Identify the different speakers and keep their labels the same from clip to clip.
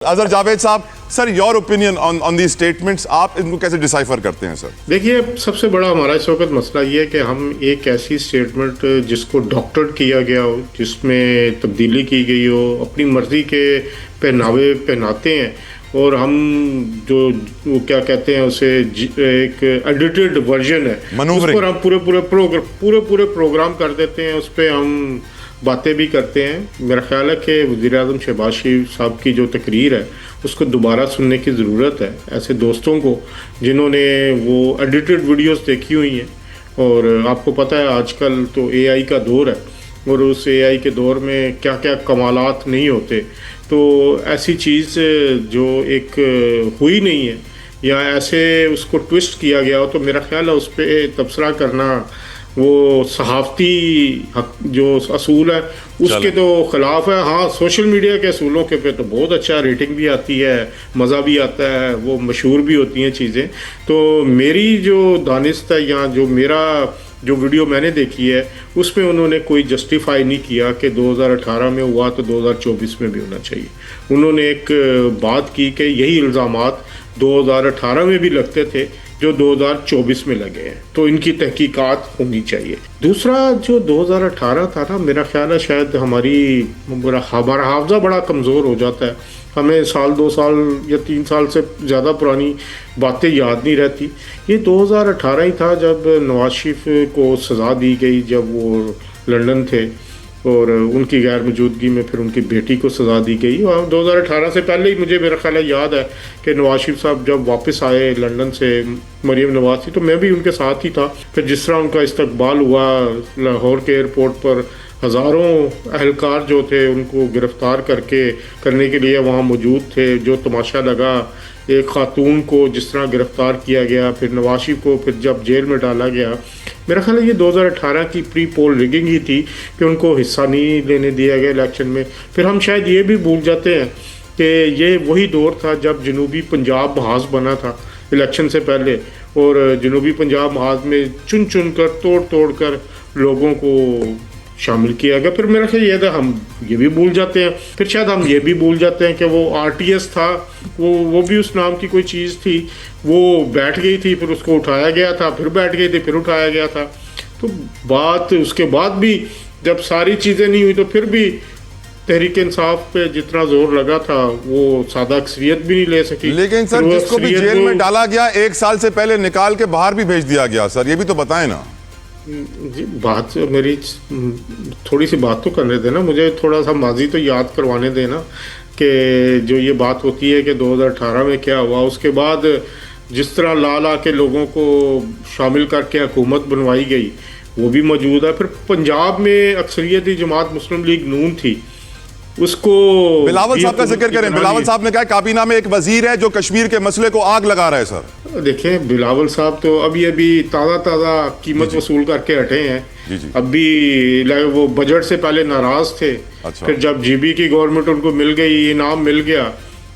Speaker 1: अजहर जावेद साहब, sir your opinion on the statements, आप इनको कैसे डिसाइफर करते हैं सर?
Speaker 2: देखिए, सबसे बड़ा हमारा इस वक्त मसला ये है कि हम एक ऐसी स्टेटमेंट जिसको डॉक्टरेट किया गया हो, जिसमें तब्दीली की गई हो, अपनी मर्जी के पहनावे पहनाते हैं और हम जो वो क्या कहते हैं उसे एक एडिटेड वर्जन है, उस पर हम पूरे प्रोग्राम कर देते हैं, उस पर हम बातें भी करते हैं। मेरा ख्याल है कि वज़ीर-ए-आज़म शहबाज शरीफ साहब की जो तकरीर है उसको दोबारा सुनने की ज़रूरत है ऐसे दोस्तों को जिन्होंने वो एडिटेड वीडियोस देखी हुई हैं। और आपको पता है आजकल तो एआई का दौर है और उस एआई के दौर में क्या क्या कमालात नहीं होते, तो ऐसी चीज़ जो एक हुई नहीं है या ऐसे उसको ट्विस्ट किया गया हो, तो मेरा ख्याल है उस पर तबसरा करना वो सहाफ़ती जो असूल है उसके तो ख़िलाफ़ है। हाँ, सोशल मीडिया के असूलों के पे तो बहुत अच्छा रेटिंग भी आती है, मज़ा भी आता है, वो मशहूर भी होती हैं चीज़ें। तो मेरी जो दानिस्त है या जो मेरा जो वीडियो मैंने देखी है उसमें उन्होंने कोई जस्टिफाई नहीं किया कि 2018 में हुआ तो 2024 में भी होना चाहिए। उन्होंने एक बात की कि यही इल्ज़ामात 2018 में भी लगते थे जो 2024 में लगे हैं, तो इनकी तहकीकात होनी चाहिए। दूसरा जो 2018 था ना, मेरा ख्याल है शायद हमारा हाफ़ज़ा बड़ा कमज़ोर हो जाता है, हमें साल 2 साल या 3 साल से ज़्यादा पुरानी बातें याद नहीं रहती। ये 2018 ही था जब नवाज शरीफ को सज़ा दी गई, जब वो लंदन थे और उनकी गैर मौजूदगी में फिर उनकी बेटी को सज़ा दी गई। और 2018 से पहले ही मुझे मेरा ख्याल याद है कि नवाज शरीफ साहब जब वापस आए लंदन से, मरीम नवाज थी तो मैं भी उनके साथ ही था। फिर जिस तरह उनका इस्तकबाल हुआ लाहौर के एयरपोर्ट पर, हज़ारों अहलकार जो थे उनको गिरफ़्तार करने के लिए वहाँ मौजूद थे। जो तमाशा लगा एक ख़ातून को जिस तरह गिरफ़्तार किया गया, फिर नवाज शरीफ को फिर जब जेल में डाला गया, मेरा ख्याल है ये 2018 की प्री पोल रिगिंग ही थी कि उनको हिस्सा नहीं लेने दिया गया इलेक्शन में। फिर हम शायद ये भी भूल जाते हैं कि ये वही दौर था जब जनूबी पंजाब महाज बना था इलेक्शन से पहले, और जनूबी पंजाब महाज में चुन कर तोड़ कर लोगों को शामिल किया गया। फिर मेरा ख्याल ये था हम ये भी भूल जाते हैं। फिर शायद हम ये भी भूल जाते हैं कि वो RTS था, वो भी उस नाम की कोई चीज़ थी, वो बैठ गई थी, फिर उसको उठाया गया था, फिर बैठ गई थी, फिर उठाया गया था। तो बात उसके बाद भी जब सारी चीज़ें नहीं हुई तो फिर भी तहरीक इंसाफ पे जितना जोर लगा था वो सादा अक्सरियत भी नहीं ले सकी।
Speaker 1: लेकिन सर जिसको भी जेल में डाला गया 1 साल से पहले निकाल के बाहर भी भेज दिया गया, सर ये भी तो बताएं ना।
Speaker 2: जी, बात मेरी थोड़ी सी बात तो करने देना, मुझे थोड़ा सा माजी तो याद करवाने देना कि जो ये बात होती है कि 2018 में क्या हुआ, उसके बाद जिस तरह ला के लोगों को शामिल करके हुकूमत बनवाई गई वो भी मौजूद है। फिर पंजाब में अक्सरियती जमात मुस्लिम लीग नून थी, उसको
Speaker 1: बिलावल साहब का जिक्र करें। बिलावल साहब ने कहा काबीना में एक वजीर है जो कश्मीर के मसले को आग लगा रहा है। सर
Speaker 2: देखें, बिलावल साहब तो अभी ताज़ा कीमत वसूल करके हटे हैं। अभी वो बजट से पहले नाराज थे।
Speaker 1: अच्छा।
Speaker 2: फिर जब GB की गवर्नमेंट उनको मिल गई, इनाम मिल गया,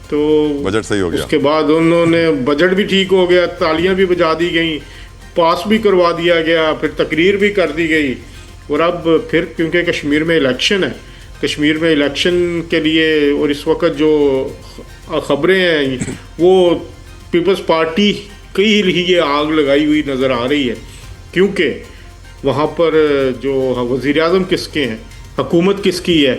Speaker 2: तो
Speaker 1: बजट सही हो गया।
Speaker 2: उसके बाद उन्होंने बजट भी ठीक हो गया, तालियां भी बजा दी गई, पास भी करवा दिया गया, फिर तकरीर भी कर दी गई। और अब फिर क्योंकि कश्मीर में इलेक्शन है, कश्मीर में इलेक्शन के लिए और इस वक्त जो ख़बरें हैं वो पीपल्स पार्टी की ही ये आग लगाई हुई नज़र आ रही है, क्योंकि वहाँ पर जो वज़ीर-ए-आज़म किसके हैं, हुकूमत किसकी है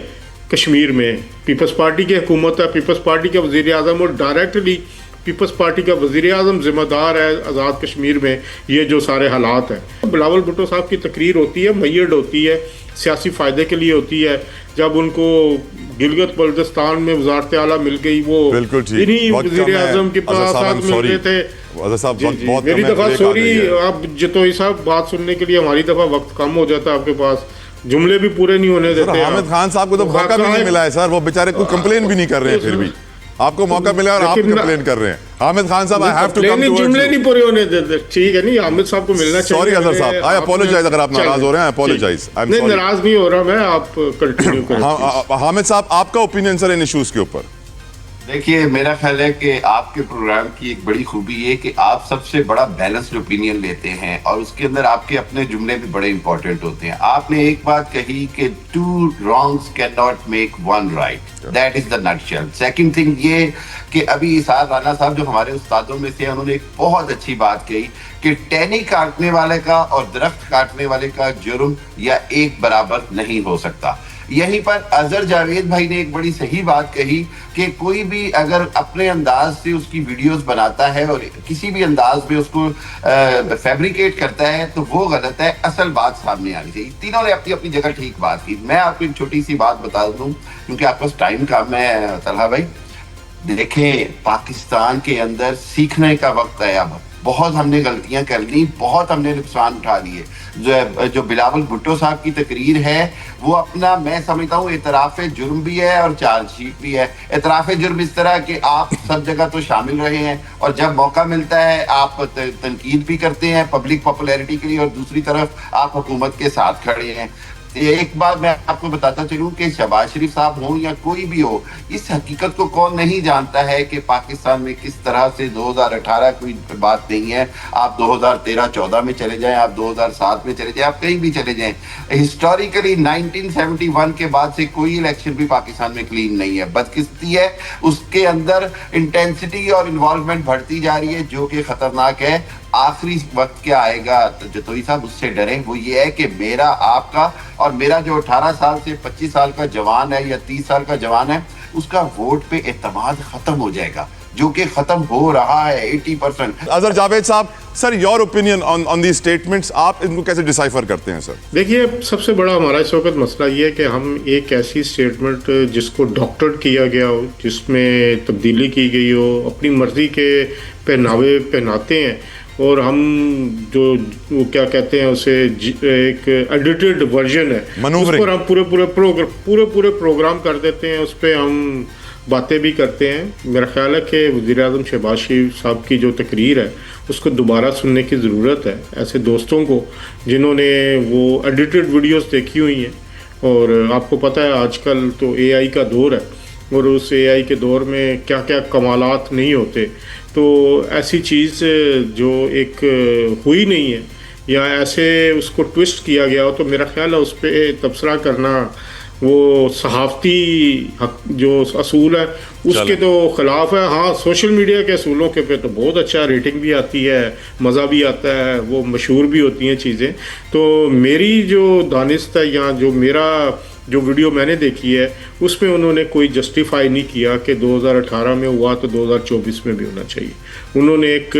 Speaker 2: कश्मीर में, पीपल्स पार्टी की हुकूमत है, पीपल्स पार्टी का वज़ीर-ए-आज़म, और डायरेक्टली पीपल्स पार्टी का वज़ीर-ए-आज़म ज़िम्मेदार है आज़ाद कश्मीर में ये जो सारे हालात हैं। बिलावल भुट्टो साहब की तकरीर होती है, मैयड होती है, सियासी फ़ायदे के लिए होती है। जब उनको गिलगित बल्तिस्तान में वज़ारत आला मिल गई, वो इन्हीं वज़ीर-ए-आज़म के पास साथ मिलते थे। मेरी दफ़ा सॉरी, आप जतोई साहब बात सुनने के लिए हमारी दफ़ा वक्त कम हो जाता है, आपके पास जुमले भी पूरे नहीं होने देते।
Speaker 1: हामिद खान साहब को तो मौका भी नहीं मिला है सर, वो बेचारे कोई कंप्लेन भी नहीं कर रहे हैं, फिर भी आपको मौका मिला और आप कंप्लेन कर रहे हैं। हामिद खान साहब, I have to come to
Speaker 2: जुमले नहीं पूरे होने देते, ठीक है? नहीं, हामिद साहब को मिलना चाहिए।
Speaker 1: सॉरी अजहर साहब, आई अपोलोजाइज अगर आप नाराज हो रहे हैं, अपोलोजाइज।
Speaker 2: नहीं, नाराज नहीं हो रहा मैं, आप कंटिन्यू करें।
Speaker 1: हामिद साहब, आपका ओपिनियन सर इन इश्यूज के ऊपर?
Speaker 3: دیکھیے میرا خیال ہے کہ آپ کے پروگرام کی ایک بڑی خوبی یہ کہ آپ سب سے بڑا بیلنسڈ اوپینین لیتے ہیں اور اس کے اندر آپ کے اپنے جملے بھی بڑے امپورٹنٹ ہوتے ہیں. آپ نے ایک بات کہی کہ two wrongs can not make one right. That is the nutshell. Second thing یہ کہ ابھی اسحاق رانا صاحب جو ہمارے استادوں میں سے انہوں نے ایک بہت اچھی بات کہی کہ ٹہنی کاٹنے والے کا اور درخت کاٹنے والے کا جرم یا ایک برابر نہیں ہو سکتا. یہیں پر اظہر جاوید بھائی نے ایک بڑی صحیح بات کہی کہ کوئی بھی اگر اپنے انداز سے اس کی ویڈیوز بناتا ہے اور کسی بھی انداز میں اس کو فیبریکیٹ کرتا ہے تو وہ غلط ہے. اصل بات سامنے آنی چاہیے. تینوں نے اپنی اپنی جگہ ٹھیک بات کی. میں آپ کو ایک چھوٹی سی بات بتا دوں کیونکہ آپ پاس ٹائم کم ہے طلحہ بھائی. دیکھیں پاکستان کے اندر سیکھنے کا وقت ہے. اب بہت ہم نے غلطیاں کر لی, بہت ہم نے نقصان اٹھا لیے. جو بلاول بھٹو صاحب کی تقریر ہے وہ اپنا میں سمجھتا ہوں اعتراف جرم بھی ہے اور چارج شیٹ بھی ہے. اعتراف جرم اس طرح کہ آپ سب جگہ تو شامل رہے ہیں اور جب موقع ملتا ہے آپ تنقید بھی کرتے ہیں پبلک پاپولیرٹی کے لیے اور دوسری طرف آپ حکومت کے ساتھ کھڑے ہیں. ایک بات میں آپ کو بتاتا چلوں کہ شہباز شریف صاحب ہوں یا کوئی بھی ہو, اس حقیقت کو کون نہیں جانتا ہے کہ پاکستان میں کس طرح سے 2018 کوئی بات نہیں ہے. آپ 2013-14 میں چلے جائیں, آپ 2007 میں چلے جائیں, آپ کہیں بھی چلے جائیں, ہسٹوریکلی 1971 کے بعد سے کوئی الیکشن بھی پاکستان میں کلین نہیں ہے. بدقسمتی ہے اس کے اندر انٹینسٹی اور انوالومنٹ بڑھتی جا رہی ہے جو کہ خطرناک ہے. آخری وقت کیا آئے گا جتوئی صاحب اس سے ڈریں, وہ یہ ہے کہ میرا آپ کا اور میرا جو 18 سال سے 25 سال کا جوان ہے یا 30 سال کا جوان ہے اس کا ووٹ پہ اعتماد ختم ہو جائے گا جو کہ ختم ہو رہا ہے 80%.
Speaker 1: اظہر جاوید صاحب, sir your opinion on the statements, آپ ان کو کیسے ڈیسائفر کرتے ہیں سر؟
Speaker 2: دیکھیے سب سے بڑا ہمارا اس وقت مسئلہ یہ ہے کہ ہم ایک ایسی اسٹیٹمنٹ جس کو ڈاکٹرڈ کیا گیا ہو, جس میں تبدیلی کی گئی ہو, اپنی مرضی کے پہناوے پہناتے ہیں اور ہم جو وہ کیا کہتے ہیں اسے ایک ایڈیٹڈ ورژن ہے اس پر ہم پورے پروگرام کر دیتے ہیں, اس پہ ہم باتیں بھی کرتے ہیں. میرا خیال ہے کہ وزیر اعظم شہباز شریف صاحب کی جو تقریر ہے اس کو دوبارہ سننے کی ضرورت ہے ایسے دوستوں کو جنہوں نے وہ ایڈیٹڈ ویڈیوز دیکھی ہوئی ہیں. اور آپ کو پتہ ہے آج کل تو اے آئی کا دور ہے اور اس اے آئی کے دور میں کیا کیا کمالات نہیں ہوتے. تو ایسی چیز جو ایک ہوئی نہیں ہے یا ایسے اس کو ٹوسٹ کیا گیا ہو تو میرا خیال ہے اس پہ تبصرہ کرنا وہ صحافتی جو اصول ہے اس کے تو خلاف ہے. ہاں سوشل میڈیا کے اصولوں کے پہ تو بہت اچھا ریٹنگ بھی آتی ہے, مزہ بھی آتا ہے, وہ مشہور بھی ہوتی ہیں چیزیں. تو میری جو دانست ہے یا جو میرا جو ویڈیو میں نے دیکھی ہے اس میں انہوں نے کوئی جسٹیفائی نہیں کیا کہ 2018 میں ہوا تو 2024 میں بھی ہونا چاہیے. انہوں نے ایک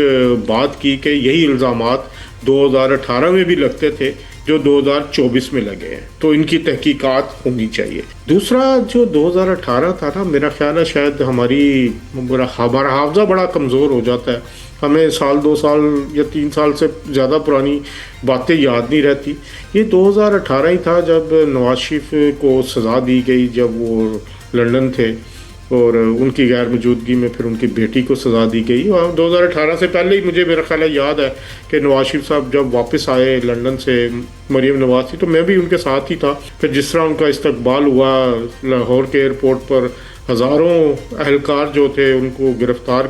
Speaker 2: بات کی کہ یہی الزامات 2018 میں بھی لگتے تھے جو 2024 میں لگے ہیں تو ان کی تحقیقات ہونی چاہیے. دوسرا جو 2018 تھا نا, میرا خیال ہے شاید ہمارا حافظہ بڑا کمزور ہو جاتا ہے, ہمیں سال 2 سال یا 3 سال سے زیادہ پرانی باتیں یاد نہیں رہتی. یہ 2018 ہی تھا جب نواز شریف کو سزا دی گئی جب وہ لندن تھے اور ان کی غیر موجودگی میں پھر ان کی بیٹی کو سزا دی گئی. اور 2018 سے پہلے ہی مجھے میرا خیال ہے یاد ہے کہ نواز شریف صاحب جب واپس آئے لندن سے, مریم نواز تھی تو میں بھی ان کے ساتھ ہی تھا. پھر جس طرح ان کا استقبال ہوا لاہور کے ایئرپورٹ پر, ہزاروں اہلکار جو تھے ان کو گرفتار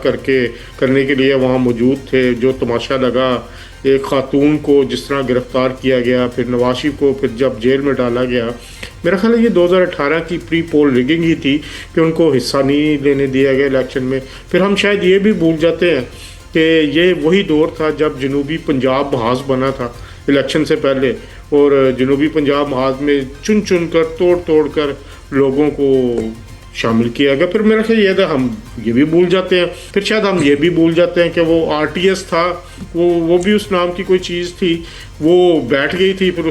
Speaker 2: کرنے کے لیے وہاں موجود تھے. جو تماشا لگا ایک خاتون کو جس طرح گرفتار کیا گیا, پھر نواز شریف کو پھر جب جیل میں ڈالا گیا, میرا خیال ہے یہ 2018 کی پری پول ریگنگ ہی تھی کہ ان کو حصہ نہیں لینے دیا گیا الیکشن میں. پھر ہم شاید یہ بھی بھول جاتے ہیں کہ یہ وہی دور تھا جب جنوبی پنجاب محاذ بنا تھا الیکشن سے پہلے, اور جنوبی پنجاب محاذ میں چن کر توڑ کر لوگوں کو شامل کیا گیا. پھر میرا خیال یہ تھا ہم یہ بھی بھول جاتے ہیں. پھر شاید ہم یہ بھی بھول جاتے ہیں کہ وہ RTS تھا, وہ بھی اس نام کی کوئی چیز تھی, وہ بیٹھ گئی تھی, پھر